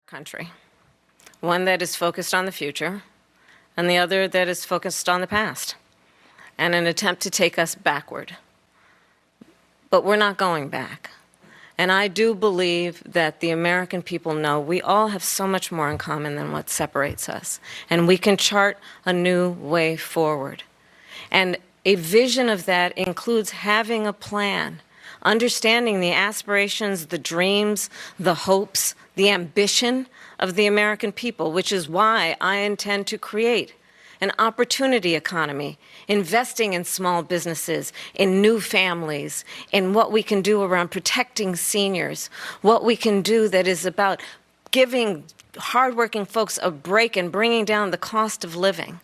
country, one that is focused on the future and the other that is focused on the past, and an attempt to take us backward. But we're not going back. And I do believe that the American people know we all have so much more in common than what separates us, and we can chart a new way forward. And a vision of that includes having a plan, understanding the aspirations, the dreams, the hopes, the ambition of the American people, which is why I intend to create an opportunity economy, investing in small businesses, in new families, in what we can do around protecting seniors, what we can do that is about giving hardworking folks a break and bringing down the cost of living.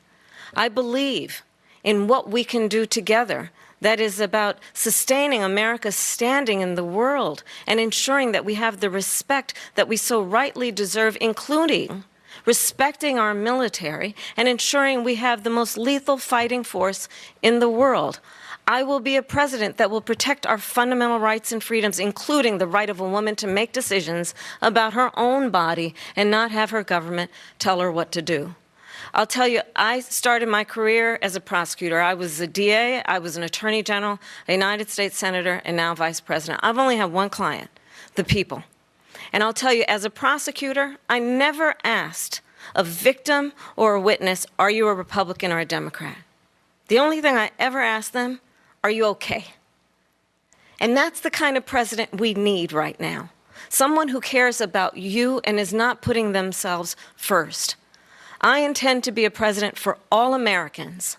I believe in what we can do together that is about sustaining America's standing in the world and ensuring that we have the respect that we so rightly deserve, including respecting our military and ensuring we have the most lethal fighting force in the world. I will be a president that will protect our fundamental rights and freedoms, including the right of a woman to make decisions about her own body and not have her government tell her what to do. I'll tell you, I started my career as a prosecutor. I was a DA, I was an attorney general, a United States senator, and now vice president. I've only had one client, the people. And I'll tell you, as a prosecutor, I never asked a victim or a witness, are you a Republican or a Democrat? The only thing I ever asked them, are you okay? And that's the kind of president we need right now. Someone who cares about you and is not putting themselves first. I intend to be a president for all Americans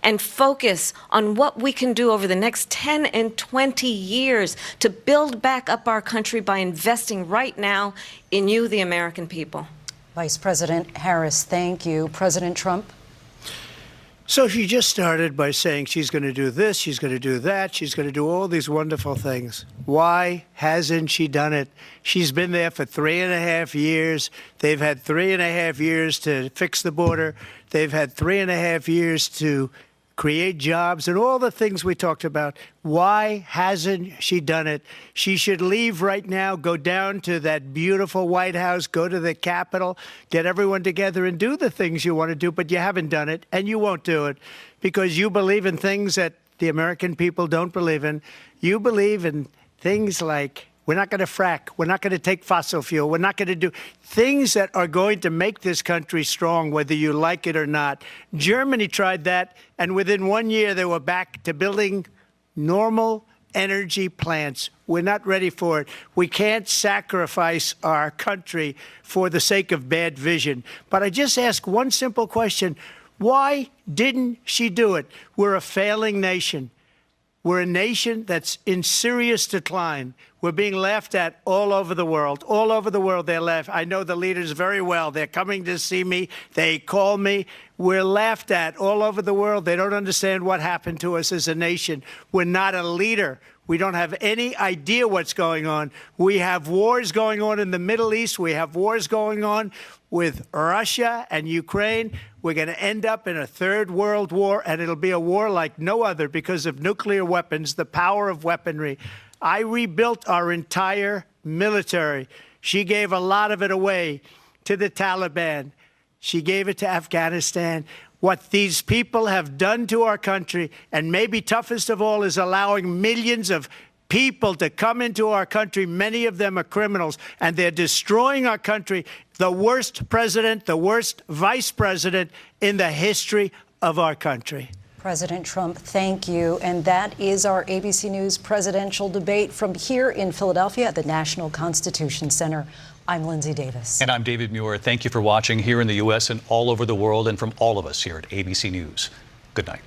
and focus on what we can do over the next 10 and 20 years to build back up our country by investing right now in you, the American people. Vice President Harris, thank you. President Trump? So she just started by saying she's going to do this, she's going to do that, she's going to do all these wonderful things. Why hasn't she done it? She's been there for 3.5 years. They've had 3.5 years to fix the border. They've had 3.5 years to create jobs and all the things we talked about. Why hasn't she done it? She should leave right now, go down to that beautiful White House, go to the Capitol, get everyone together and do the things you want to do, but you haven't done it and you won't do it because you believe in things that the American people don't believe in. You believe in things like we're not going to frack. We're not going to take fossil fuel. We're not going to do things that are going to make this country strong, whether you like it or not. Germany tried that, and within 1 year, they were back to building normal energy plants. We're not ready for it. We can't sacrifice our country for the sake of bad vision. But I just ask one simple question. Why didn't she do it? We're a failing nation. We're a nation that's in serious decline. We're being laughed at all over the world. All over the world, they're laughed. I know the leaders very well. They're coming to see me. They call me. We're laughed at all over the world. They don't understand what happened to us as a nation. We're not a leader. We don't have any idea what's going on. We have wars going on in the Middle East. We have wars going on with Russia and Ukraine. We're going to end up in a third world war, and it'll be a war like no other because of nuclear weapons, the power of weaponry. I rebuilt our entire military. She gave a lot of it away to the Taliban. She gave it to Afghanistan. What these people have done to our country, and maybe toughest of all, is allowing millions of people to come into our country. Many of them are criminals, and they're destroying our country. The worst president, the worst vice president in the history of our country. President Trump, thank you. And that is our ABC News presidential debate from here in Philadelphia at the National Constitution Center. I'm Lindsay Davis. And I'm David Muir. Thank you for watching here in the U.S. and all over the world, and from all of us here at ABC News. Good night.